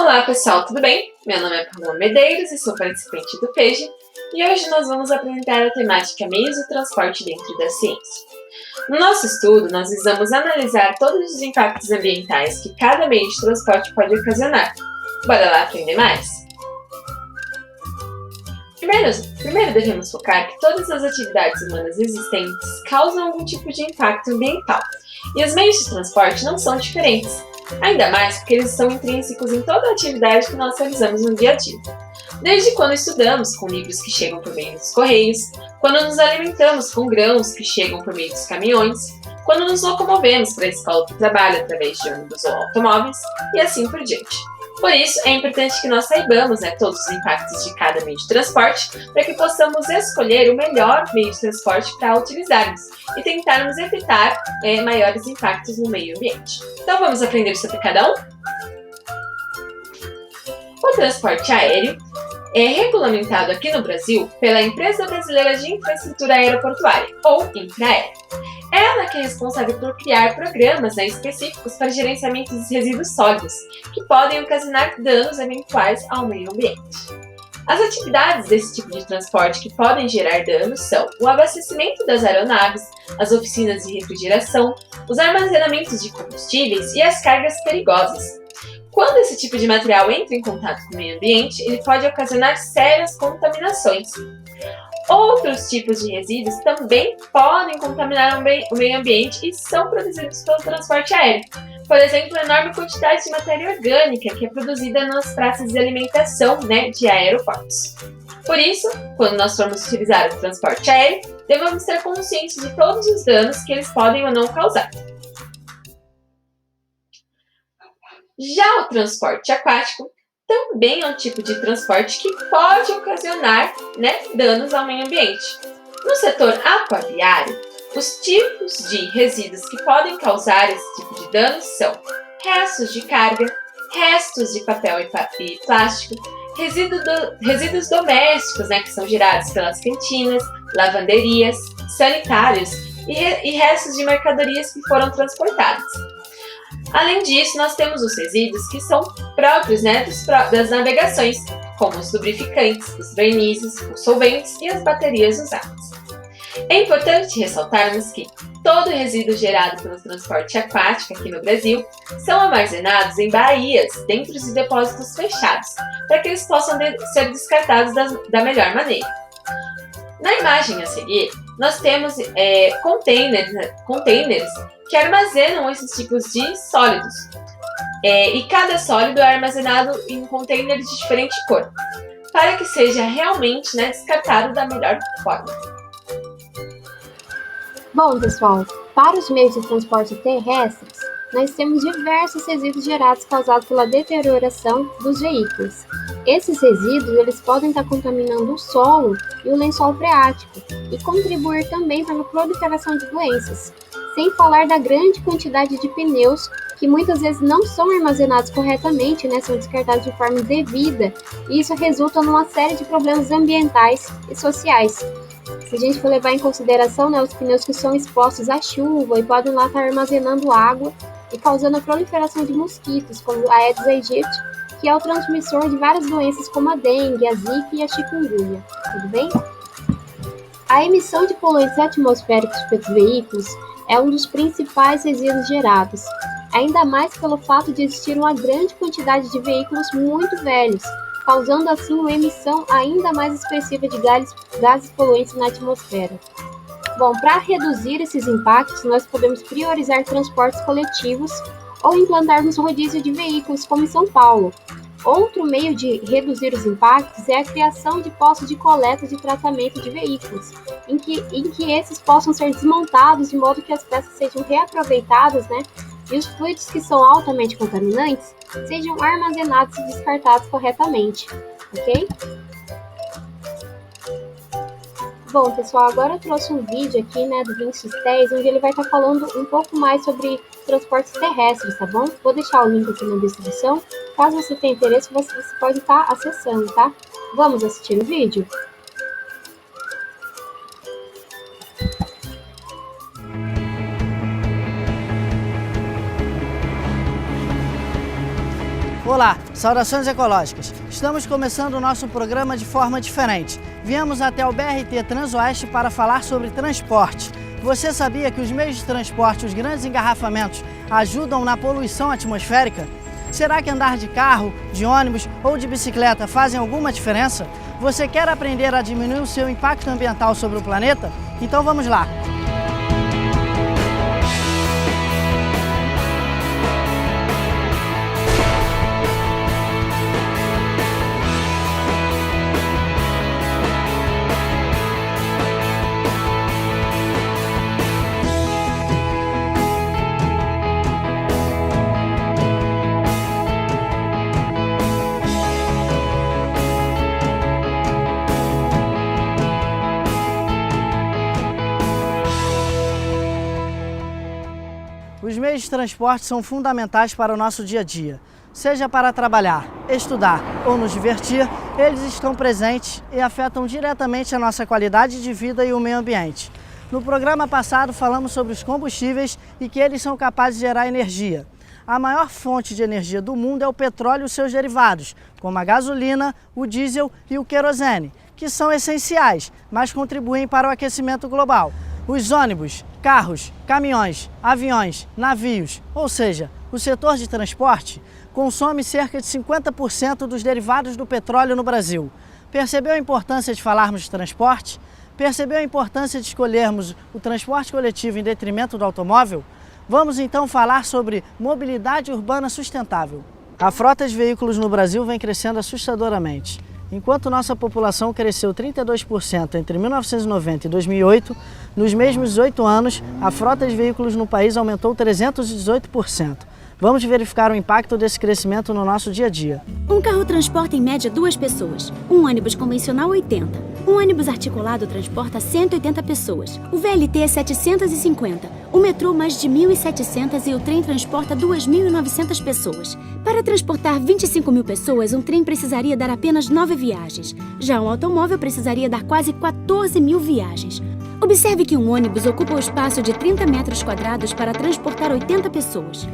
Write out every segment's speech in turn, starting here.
Olá pessoal, tudo bem? Meu nome é Paula Medeiros e sou participante do PEJ e hoje nós vamos apresentar a temática meios de transporte dentro da ciência. No nosso estudo, nós visamos analisar todos os impactos ambientais que cada meio de transporte pode ocasionar. Bora lá aprender mais? Primeiro devemos focar que todas as atividades humanas existentes causam algum tipo de impacto ambiental e os meios de transporte não são diferentes. Ainda mais porque eles são intrínsecos em toda a atividade que nós realizamos no dia a dia. Desde quando estudamos com livros que chegam por meio dos correios, quando nos alimentamos com grãos que chegam por meio dos caminhões, quando nos locomovemos para a escola ou para o trabalho através de ônibus ou automóveis, e assim por diante. Por isso, é importante que nós saibamos todos os impactos de cada meio de transporte para que possamos escolher o melhor meio de transporte para utilizarmos e tentarmos evitar maiores impactos no meio ambiente. Então vamos aprender sobre cada um? O transporte aéreo é regulamentado aqui no Brasil pela Empresa Brasileira de Infraestrutura Aeroportuária, ou Infraero. Ela que é responsável por criar programas específicos para gerenciamento dos resíduos sólidos, que podem ocasionar danos eventuais ao meio ambiente. As atividades desse tipo de transporte que podem gerar danos são o abastecimento das aeronaves, as oficinas de refrigeração, os armazenamentos de combustíveis e as cargas perigosas. Quando esse tipo de material entra em contato com o meio ambiente, ele pode ocasionar sérias contaminações. Outros tipos de resíduos também podem contaminar o meio ambiente e são produzidos pelo transporte aéreo. Por exemplo, a enorme quantidade de matéria orgânica que é produzida nas praças de alimentação de aeroportos. Por isso, quando nós formos utilizar o transporte aéreo, devemos ter consciência de todos os danos que eles podem ou não causar. Já o transporte aquático também é um tipo de transporte que pode ocasionar danos ao meio ambiente. No setor aquaviário, os tipos de resíduos que podem causar esse tipo de danos são restos de carga, restos de papel e plástico, resíduos domésticos que são gerados pelas cantinas, lavanderias, sanitários e restos de mercadorias que foram transportadas. Além disso, nós temos os resíduos que são próprios das navegações, como os lubrificantes, os vernizes, os solventes e as baterias usadas. É importante ressaltarmos que todo resíduo gerado pelo transporte aquático aqui no Brasil são armazenados em baías dentro de depósitos fechados, para que eles possam ser descartados da melhor maneira. Na imagem a seguir, nós temos containers que armazenam esses tipos de sólidos. E cada sólido é armazenado em containers de diferente cor, para que seja realmente descartado da melhor forma. Bom, pessoal, para os meios de transporte terrestres, nós temos diversos resíduos gerados causados pela deterioração dos veículos. Esses resíduos eles podem estar contaminando o solo e o lençol freático e contribuir também para a proliferação de doenças. Sem falar da grande quantidade de pneus que muitas vezes não são armazenados corretamente, são descartados de forma indevida, e isso resulta numa série de problemas ambientais e sociais. Se a gente for levar em consideração os pneus que são expostos à chuva e podem lá estar armazenando água e causando a proliferação de mosquitos, como a Aedes aegypti, que é o transmissor de várias doenças como a dengue, a zika e a chikungunya. Tudo bem? A emissão de poluentes atmosféricos pelos veículos é um dos principais resíduos gerados, ainda mais pelo fato de existir uma grande quantidade de veículos muito velhos, causando assim uma emissão ainda mais expressiva de gases poluentes na atmosfera. Bom, para reduzir esses impactos, nós podemos priorizar transportes coletivos ou implantarmos rodízio de veículos, como em São Paulo. Outro meio de reduzir os impactos é a criação de postos de coleta de tratamento de veículos, em que esses possam ser desmontados de modo que as peças sejam reaproveitadas, e os fluidos que são altamente contaminantes sejam armazenados e descartados corretamente, ok? Bom, pessoal, agora eu trouxe um vídeo aqui, do Vinícius Teis, onde ele vai estar falando um pouco mais sobre transportes terrestres, tá bom? Vou deixar o link aqui na descrição. Caso você tenha interesse, você pode estar acessando, tá? Vamos assistir o vídeo? Olá, saudações ecológicas. Estamos começando o nosso programa de forma diferente. Viemos até o BRT Transoeste para falar sobre transporte. Você sabia que os meios de transporte, os grandes engarrafamentos, ajudam na poluição atmosférica? Será que andar de carro, de ônibus ou de bicicleta fazem alguma diferença? Você quer aprender a diminuir o seu impacto ambiental sobre o planeta? Então vamos lá! Os meios de transporte são fundamentais para o nosso dia a dia. Seja para trabalhar, estudar ou nos divertir, eles estão presentes e afetam diretamente a nossa qualidade de vida e o meio ambiente. No programa passado falamos sobre os combustíveis e que eles são capazes de gerar energia. A maior fonte de energia do mundo é o petróleo e os seus derivados, como a gasolina, o diesel e o querosene, que são essenciais, mas contribuem para o aquecimento global. Os ônibus, carros, caminhões, aviões, navios, ou seja, o setor de transporte, consome cerca de 50% dos derivados do petróleo no Brasil. Percebeu a importância de falarmos de transporte? Percebeu a importância de escolhermos o transporte coletivo em detrimento do automóvel? Vamos então falar sobre mobilidade urbana sustentável. A frota de veículos no Brasil vem crescendo assustadoramente. Enquanto nossa população cresceu 32% entre 1990 e 2008, nos mesmos 18 anos, a frota de veículos no país aumentou 318%. Vamos verificar o impacto desse crescimento no nosso dia a dia. Um carro transporta em média 2 pessoas, um ônibus convencional 80. Um ônibus articulado transporta 180 pessoas, o VLT é 750, o metrô mais de 1.700 e o trem transporta 2.900 pessoas. Para transportar 25.000 pessoas, um trem precisaria dar apenas 9 viagens. Já um automóvel precisaria dar quase 14.000 viagens. Observe que um ônibus ocupa o espaço de 30 metros quadrados para transportar 80 pessoas.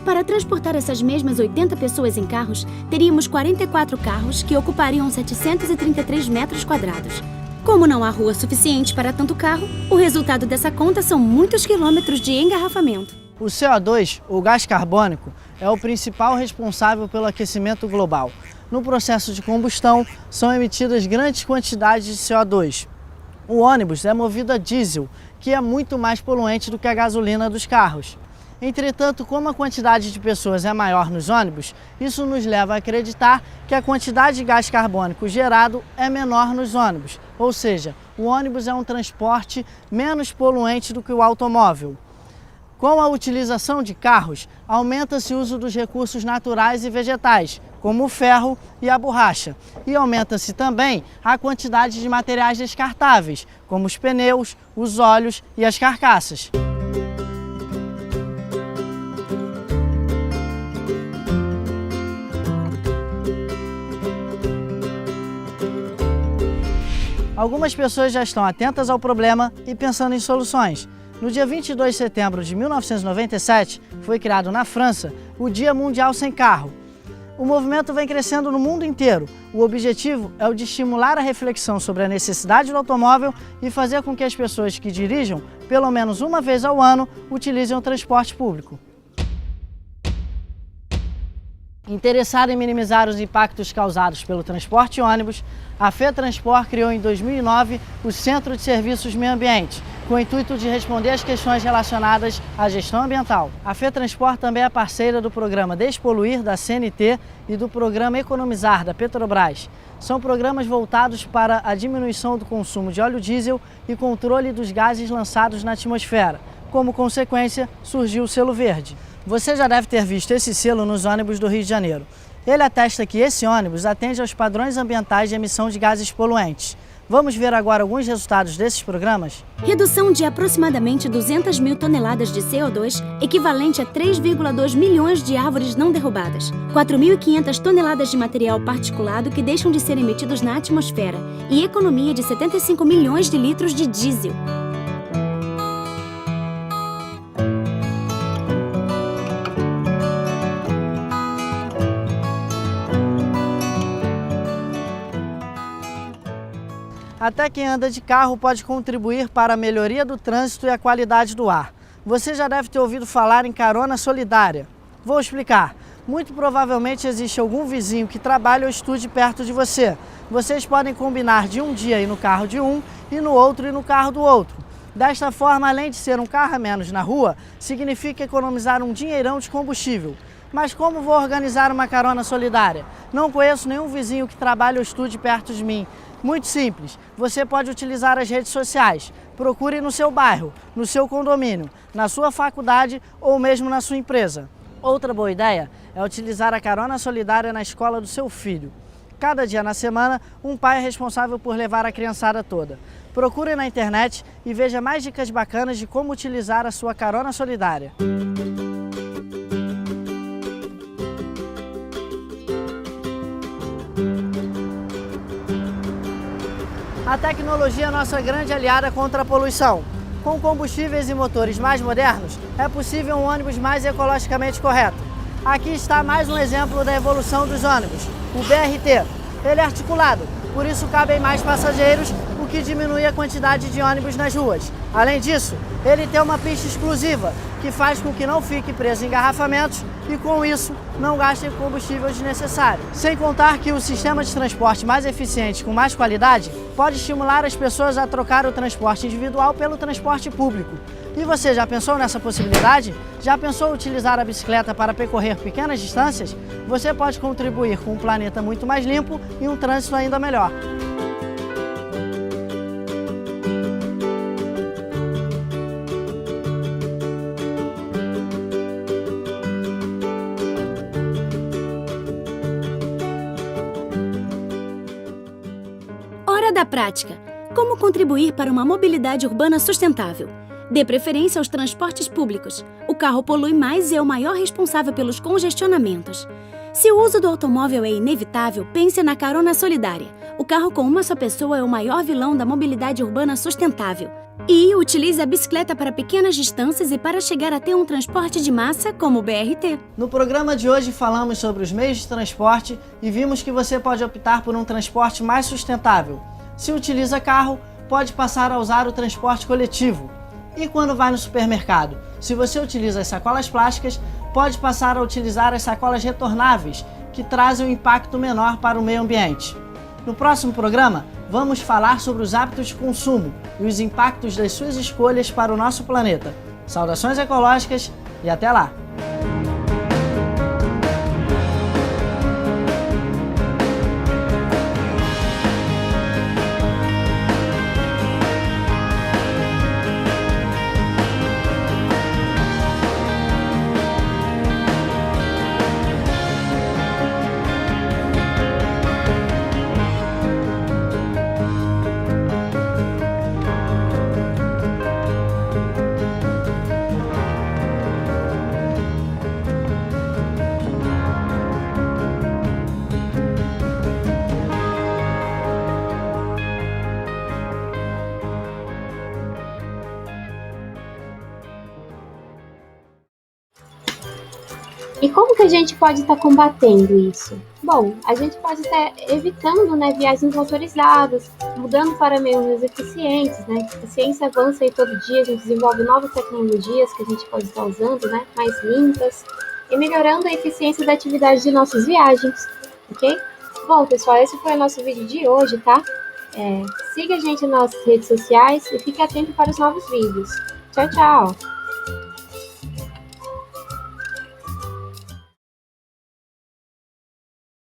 Para transportar essas mesmas 80 pessoas em carros, teríamos 44 carros que ocupariam 733 metros quadrados. Como não há rua suficiente para tanto carro, o resultado dessa conta são muitos quilômetros de engarrafamento. O CO2, ou gás carbônico, é o principal responsável pelo aquecimento global. No processo de combustão, são emitidas grandes quantidades de CO2. O ônibus é movido a diesel, que é muito mais poluente do que a gasolina dos carros. Entretanto, como a quantidade de pessoas é maior nos ônibus, isso nos leva a acreditar que a quantidade de gás carbônico gerado é menor nos ônibus, ou seja, o ônibus é um transporte menos poluente do que o automóvel. Com a utilização de carros, aumenta-se o uso dos recursos naturais e vegetais, como o ferro e a borracha, e aumenta-se também a quantidade de materiais descartáveis, como os pneus, os óleos e as carcaças. Algumas pessoas já estão atentas ao problema e pensando em soluções. No dia 22 de setembro de 1997, foi criado na França o Dia Mundial Sem Carro. O movimento vem crescendo no mundo inteiro. O objetivo é o de estimular a reflexão sobre a necessidade do automóvel e fazer com que as pessoas que dirijam, pelo menos uma vez ao ano, utilizem o transporte público. Interessada em minimizar os impactos causados pelo transporte ônibus, a FETransport criou em 2009 o Centro de Serviços Meio Ambiente, com o intuito de responder às questões relacionadas à gestão ambiental. A FETransport também é parceira do programa Despoluir, da CNT, e do programa Economizar, da Petrobras. São programas voltados para a diminuição do consumo de óleo diesel e controle dos gases lançados na atmosfera. Como consequência, surgiu o selo verde. Você já deve ter visto esse selo nos ônibus do Rio de Janeiro. Ele atesta que esse ônibus atende aos padrões ambientais de emissão de gases poluentes. Vamos ver agora alguns resultados desses programas? Redução de aproximadamente 200.000 toneladas de CO2, equivalente a 3,2 milhões de árvores não derrubadas. 4.500 toneladas de material particulado que deixam de ser emitidos na atmosfera e economia de 75 milhões de litros de diesel. Até quem anda de carro pode contribuir para a melhoria do trânsito e a qualidade do ar. Você já deve ter ouvido falar em carona solidária. Vou explicar. Muito provavelmente existe algum vizinho que trabalha ou estude perto de você. Vocês podem combinar de um dia ir no carro de um e no outro ir no carro do outro. Desta forma, além de ser um carro a menos na rua, significa economizar um dinheirão de combustível. Mas como vou organizar uma carona solidária? Não conheço nenhum vizinho que trabalhe ou estude perto de mim. Muito simples, você pode utilizar as redes sociais. Procure no seu bairro, no seu condomínio, na sua faculdade ou mesmo na sua empresa. Outra boa ideia é utilizar a carona solidária na escola do seu filho. Cada dia na semana, um pai é responsável por levar a criançada toda. Procure na internet e veja mais dicas bacanas de como utilizar a sua carona solidária. A tecnologia é nossa grande aliada contra a poluição. Com combustíveis e motores mais modernos, é possível um ônibus mais ecologicamente correto. Aqui está mais um exemplo da evolução dos ônibus, o BRT. Ele é articulado, por isso cabem mais passageiros, o que diminui a quantidade de ônibus nas ruas. Além disso, ele tem uma pista exclusiva, que faz com que não fique preso em engarrafamentos e, com isso, não gaste combustível desnecessário. Sem contar que o sistema de transporte mais eficiente com mais qualidade pode estimular as pessoas a trocar o transporte individual pelo transporte público. E você já pensou nessa possibilidade? Já pensou em utilizar a bicicleta para percorrer pequenas distâncias? Você pode contribuir com um planeta muito mais limpo e um trânsito ainda melhor. Hora da prática. Como contribuir para uma mobilidade urbana sustentável? Dê preferência aos transportes públicos. O carro polui mais e é o maior responsável pelos congestionamentos. Se o uso do automóvel é inevitável, pense na carona solidária. O carro com uma só pessoa é o maior vilão da mobilidade urbana sustentável. E utilize a bicicleta para pequenas distâncias e para chegar até um transporte de massa, como o BRT. No programa de hoje falamos sobre os meios de transporte e vimos que você pode optar por um transporte mais sustentável. Se utiliza carro, pode passar a usar o transporte coletivo. E quando vai no supermercado? Se você utiliza as sacolas plásticas, pode passar a utilizar as sacolas retornáveis, que trazem um impacto menor para o meio ambiente. No próximo programa, vamos falar sobre os hábitos de consumo e os impactos das suas escolhas para o nosso planeta. Saudações ecológicas e até lá! E como que a gente pode estar combatendo isso? Bom, a gente pode estar evitando, né, viagens motorizadas, mudando para meios eficientes, né? A ciência avança aí todo dia, a gente desenvolve novas tecnologias que a gente pode estar usando, né, mais limpas, e melhorando a eficiência da atividade de nossas viagens, ok? Bom, pessoal, esse foi o nosso vídeo de hoje, tá? Siga a gente nas redes sociais e fique atento para os novos vídeos. Tchau, tchau!